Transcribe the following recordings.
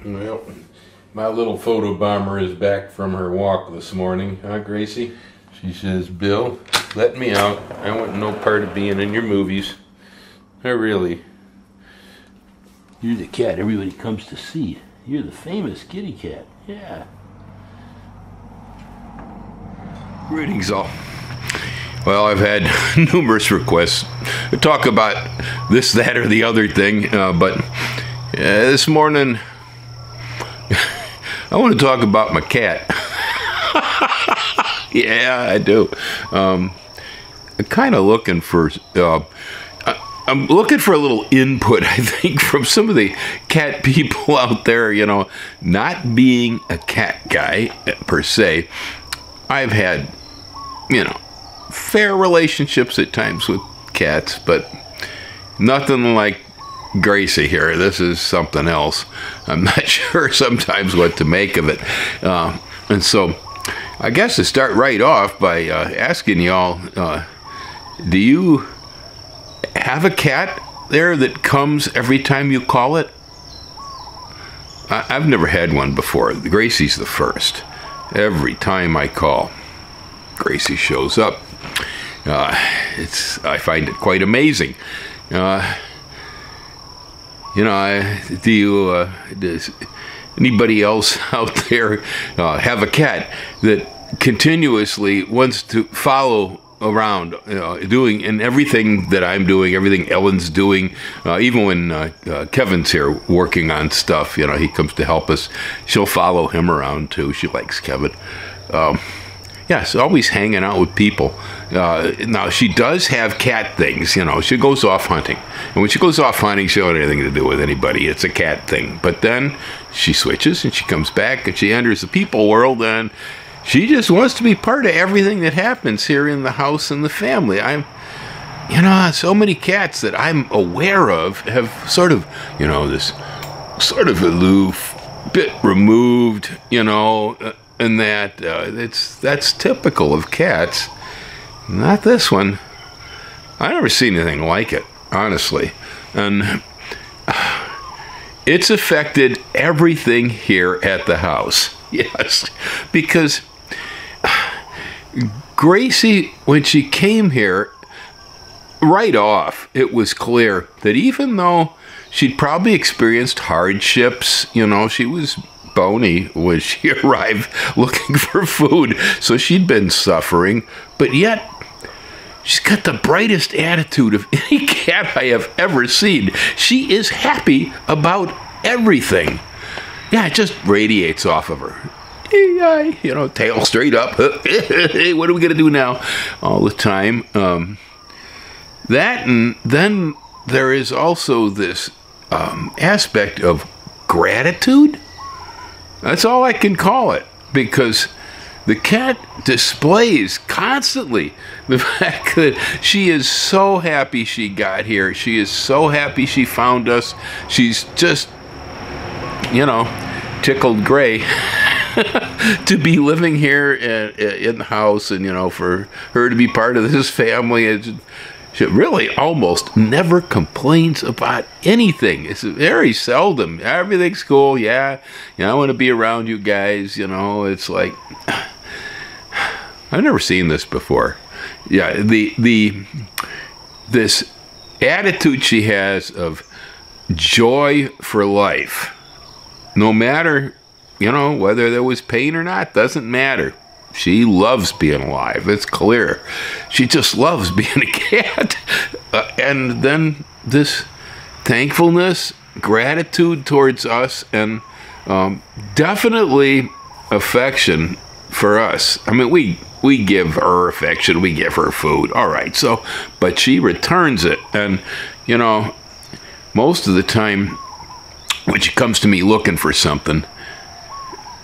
Well, my little photo bomber is back from her walk this morning, huh, Gracie? She says, Bill, let me out. I want no part of being in your movies. Really. You're the cat everybody comes to see. You're the famous kitty cat. Yeah. Greetings all. Well, I've had numerous requests to talk about this, that, or the other thing, but this morning I want to talk about my cat. Yeah, I do. I'm kind of looking for, I'm looking for a little input, I think, from some of the cat people out there, you know, not being a cat guy per se. I've had, you know, fair relationships at times with cats, but nothing like Gracie here. This is something else. I'm not sure sometimes what to make of it. And so I guess to start right off by asking y'all, do you have a cat there that comes every time you call it? I've never had one before. Gracie's the first. Every time I call, Gracie shows up. I find it quite amazing. You know, does anybody else out there have a cat that continuously wants to follow around, doing and everything that I'm doing, everything Ellen's doing, even when Kevin's here working on stuff, you know, he comes to help us. She'll follow him around too. She likes Kevin. Yes, always hanging out with people. Now, she does have cat things, you know. She goes off hunting. And when she goes off hunting, she don't have anything to do with anybody. It's a cat thing. But then she switches and she comes back and she enters the people world and she just wants to be part of everything that happens here in the house and the family. You know, so many cats that I'm aware of have sort of, you know, this sort of aloof, bit removed, you know, and that's typical of cats. Not this one. I've never seen anything like it, honestly. And it's affected everything here at the house. Yes, because Gracie, when she came here, right off, it was clear that even though she'd probably experienced hardships, you know, she was bony when she arrived looking for food, so she'd been suffering, but yet she's got the brightest attitude of any cat I have ever seen. She is happy about everything. Yeah, it just radiates off of her. You know, tail straight up. Hey, what are we gonna do now? All the time. That, and then there is also this aspect of gratitude. That's all I can call it, because the cat displays constantly the fact that she is so happy she got here. She is so happy she found us. She's just, you know, tickled gray to be living here in the house, and, you know, for her to be part of this family. She really almost never complains about anything. It's very seldom. Everything's cool. Yeah, you know, I want to be around you guys. You know, it's like, I've never seen this before. Yeah, this attitude she has of joy for life, no matter, you know, whether there was pain or not, doesn't matter. She loves being alive. It's clear. She just loves being a cat. And then this thankfulness, gratitude towards us, and definitely affection for us. I mean, we give her affection. We give her food. All right. So, but she returns it. And, you know, most of the time when she comes to me looking for something,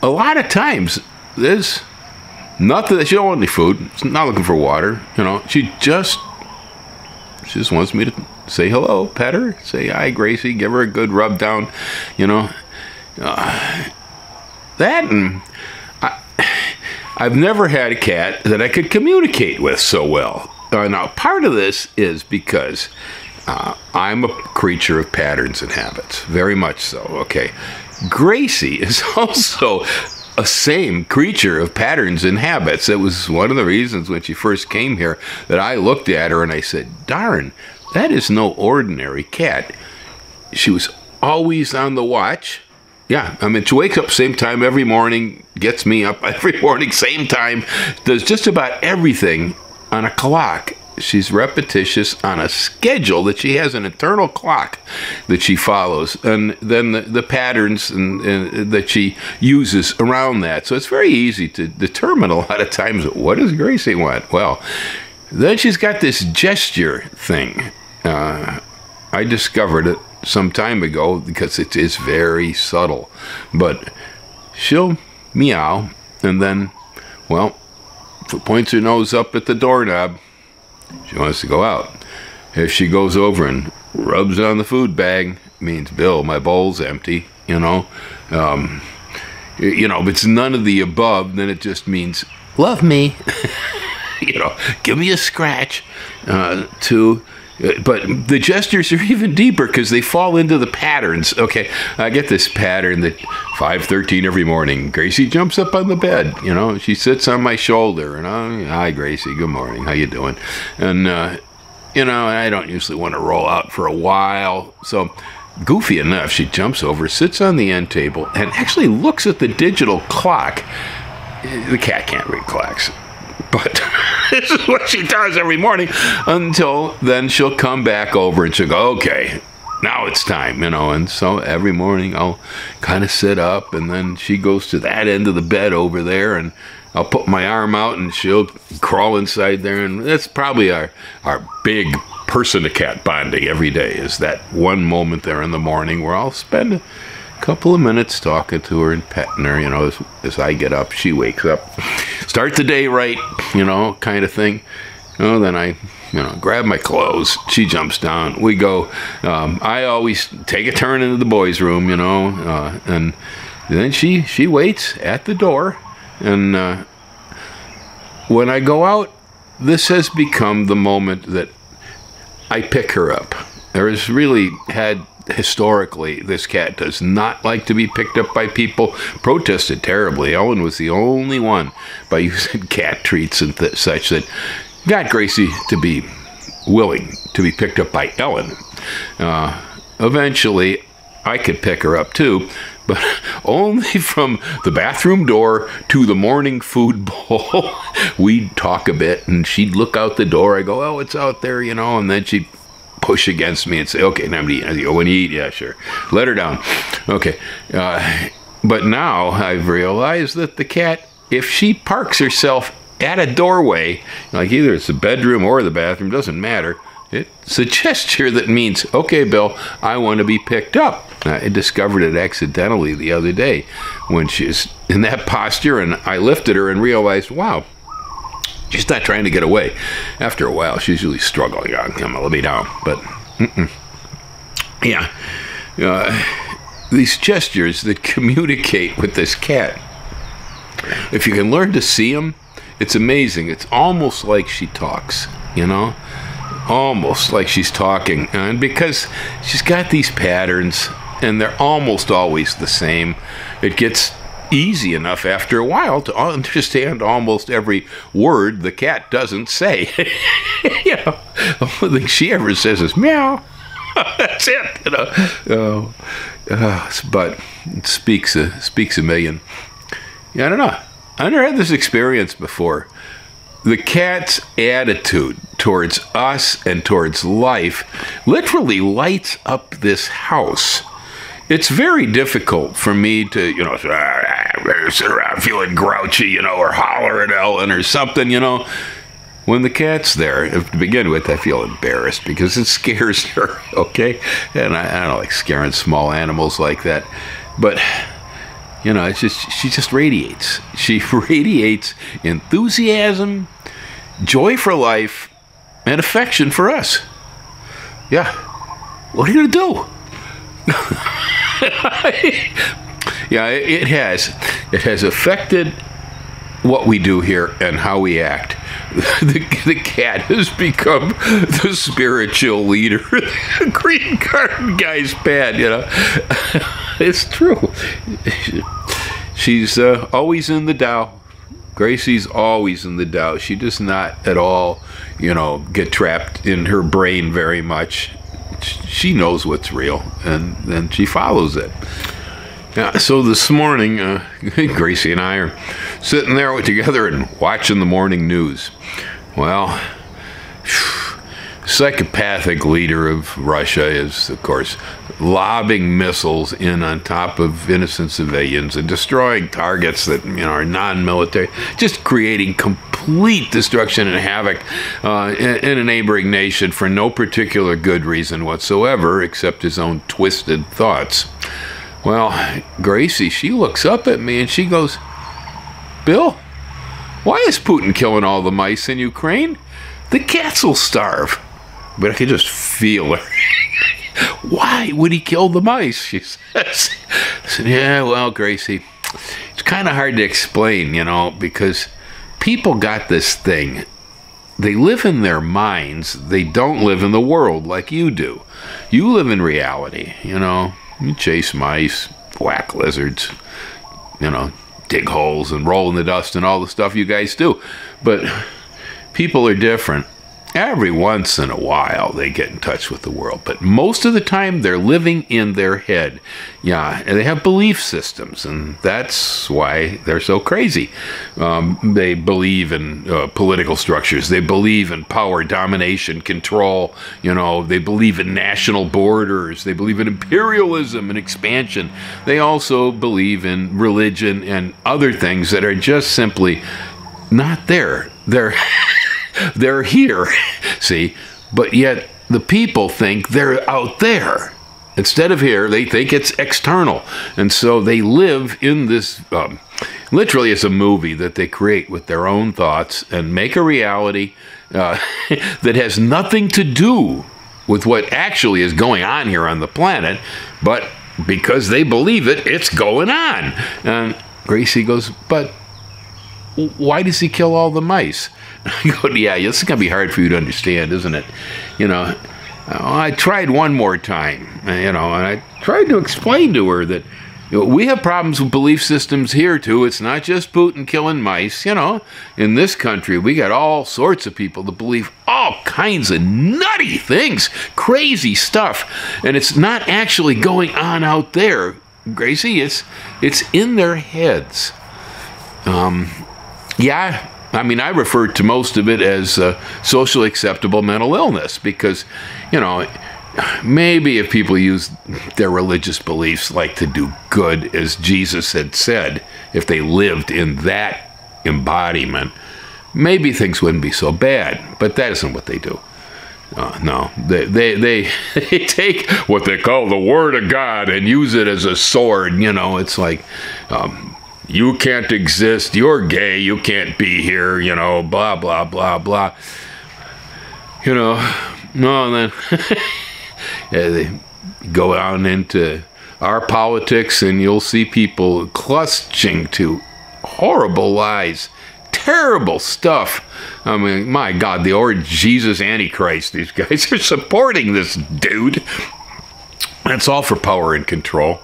a lot of times there's nothing. She don't want any food. She's not looking for water. You know, she just wants me to say hello, pet her, say hi, Gracie, give her a good rub down. You know, that, and I've never had a cat that I could communicate with so well. Now, part of this is because I'm a creature of patterns and habits, very much so. Okay, Gracie is also a same creature of patterns and habits. It was one of the reasons when she first came here that I looked at her and I said, darn, that is no ordinary cat. She was always on the watch. Yeah, I mean, she wakes up same time every morning, gets me up every morning, same time, does just about everything on a clock. She's repetitious on a schedule that she has an internal clock that she follows, and then the patterns and that she uses around that. So it's very easy to determine a lot of times, what does Gracie want? Well, then she's got this gesture thing. I discovered it some time ago because it is very subtle, but she'll meow and then, well, points her nose up at the doorknob. She wants to go out. If she goes over and rubs on the food bag, means, Bill, my bowl's empty, you know. If it's none of the above, then it just means, love me. Give me a scratch. But the gestures are even deeper because they fall into the patterns. Okay, I get this pattern that 5:13 every morning, Gracie jumps up on the bed. She sits on my shoulder, and hi, Gracie, good morning, how you doing? And I don't usually want to roll out for a while, so goofy enough, she jumps over, sits on the end table, and actually looks at the digital clock. The cat can't read clocks. But this is what she does every morning until then she'll come back over and she'll go, okay, now it's time, and so every morning I'll kind of sit up and then she goes to that end of the bed over there and I'll put my arm out and she'll crawl inside there, and that's probably our big person-to-cat bonding every day, is that one moment there in the morning where I'll spend a couple of minutes talking to her and petting her, as I get up, she wakes up. Start the day right, kind of thing. Then I, grab my clothes. She jumps down. We go. I always take a turn into the boys' room, and then she waits at the door. And when I go out, this has become the moment that I pick her up. There has really had... Historically, this cat does not like to be picked up by people. Protested terribly. Ellen was the only one, by using cat treats and such, that got Gracie to be willing to be picked up by Ellen. Eventually, I could pick her up too, but only from the bathroom door to the morning food bowl. We'd talk a bit, and she'd look out the door. I go, oh, it's out there, and then she'd push against me and say, okay, now I'm going to eat. When you eat, yeah, sure. Let her down. Okay. But now I've realized that the cat, if she parks herself at a doorway, like either it's the bedroom or the bathroom, doesn't matter, it's a gesture that means, okay, Bill, I want to be picked up. I discovered it accidentally the other day when she's in that posture, and I lifted her and realized, wow, she's not trying to get away. After a while, she's usually struggling. Come on, let me down. But, yeah. These gestures that communicate with this cat, if you can learn to see them, it's amazing. It's almost like she talks, Almost like she's talking. And because she's got these patterns, and they're almost always the same, it gets easy enough after a while to understand almost every word the cat doesn't say. The only thing she ever says is meow. That's it. But it speaks a million. Yeah, I don't know. I never had this experience before. The cat's attitude towards us and towards life literally lights up this house. It's very difficult for me to, sit around feeling grouchy, or holler at Ellen or something, When the cat's there, to begin with, I feel embarrassed because it scares her, okay? And I don't like scaring small animals like that. But, it's just, she just radiates. She radiates enthusiasm, joy for life, and affection for us. Yeah. What are you going to do? Yeah, it has affected what we do here and how we act. the cat has become the spiritual leader. The green garden guy's bad, you know. It's true. She's always in the Tao. Gracie's always in the Tao. She does not at all, you know, get trapped in her brain very much. She knows what's real, and then she follows it. Yeah, so this morning, Gracie and I are sitting there together and watching the morning news. Well, psychopathic leader of Russia is, of course, lobbing missiles in on top of innocent civilians and destroying targets that, you know, are non-military, just creating complete destruction and havoc in a neighboring nation for no particular good reason whatsoever, except his own twisted thoughts. Well, Gracie, she looks up at me and she goes, "Bill, why is Putin killing all the mice in Ukraine? The cats will starve." But I could just feel her. "Why would he kill the mice?" she says. I said, "Yeah, well, Gracie, it's kind of hard to explain, you know, because people got this thing. They live in their minds. They don't live in the world like you do. You live in reality, you know. You chase mice, whack lizards, you know, dig holes and roll in the dust and all the stuff you guys do. But people are different. Every once in a while they get in touch with the world, but most of the time they're living in their head. Yeah, and they have belief systems, and that's why they're so crazy. They believe in political structures. They believe in power, domination, control. You know, they believe in national borders. They believe in imperialism and expansion. They also believe in religion and other things that are just simply not there. They're here, see, but yet the people think they're out there. Instead of here, they think it's external. And so they live in this, literally it's a movie that they create with their own thoughts and make a reality that has nothing to do with what actually is going on here on the planet, but because they believe it, it's going on. And Gracie goes, "But why does he kill all the mice?" I go, "Yeah, this is going to be hard for you to understand, isn't it? You know, I tried one more time, you know, and I tried to explain to her that, you know, we have problems with belief systems here, too. It's not just Putin killing mice, you know. In this country, we got all sorts of people that believe all kinds of nutty things, crazy stuff, and it's not actually going on out there, Gracie. It's in their heads." Yeah, I mean, I refer to most of it as socially acceptable mental illness because, you know, maybe if people use their religious beliefs like to do good, as Jesus had said, if they lived in that embodiment, maybe things wouldn't be so bad. But that isn't what they do. No, they take what they call the Word of God and use it as a sword. You know, it's like, you can't exist, you're gay, you can't be here, you know, blah, blah, blah, blah. You know, no, and then yeah, they go on into our politics and you'll see people clutching to horrible lies, terrible stuff. I mean, my God, the Lord Jesus Antichrist, these guys are supporting this dude. That's all for power and control.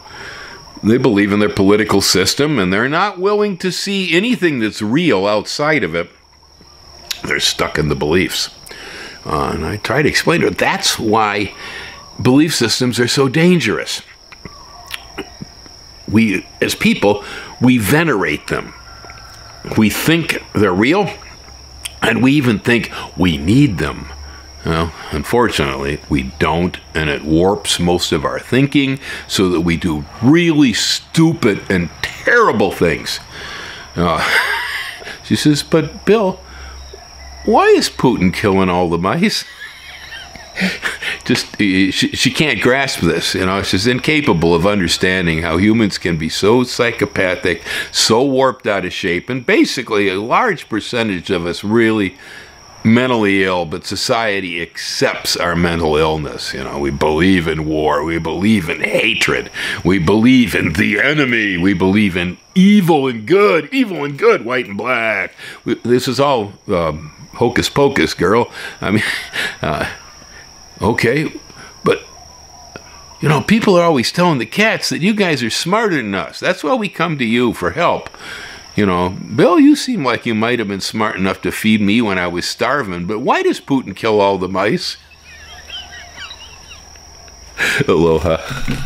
They believe in their political system, and they're not willing to see anything that's real outside of it. They're stuck in the beliefs. And I try to explain to it, that's why belief systems are so dangerous. We, as people, we venerate them. We think they're real, and we even think we need them. Well, unfortunately, we don't, and it warps most of our thinking so that we do really stupid and terrible things. She says, "But Bill, why is Putin killing all the mice?" Just, she can't grasp this, you know. She's incapable of understanding how humans can be so psychopathic, so warped out of shape, and basically a large percentage of us really mentally ill, but society accepts our mental illness. You know, we believe in war, we believe in hatred, we believe in the enemy, we believe in evil and good, white and black. This is all hocus pocus, girl. I mean, okay, but you know, people are always telling the cats that you guys are smarter than us. That's why we come to you for help. You know, Bill, you seem like you might have been smart enough to feed me when I was starving, but why does Putin kill all the mice? Aloha.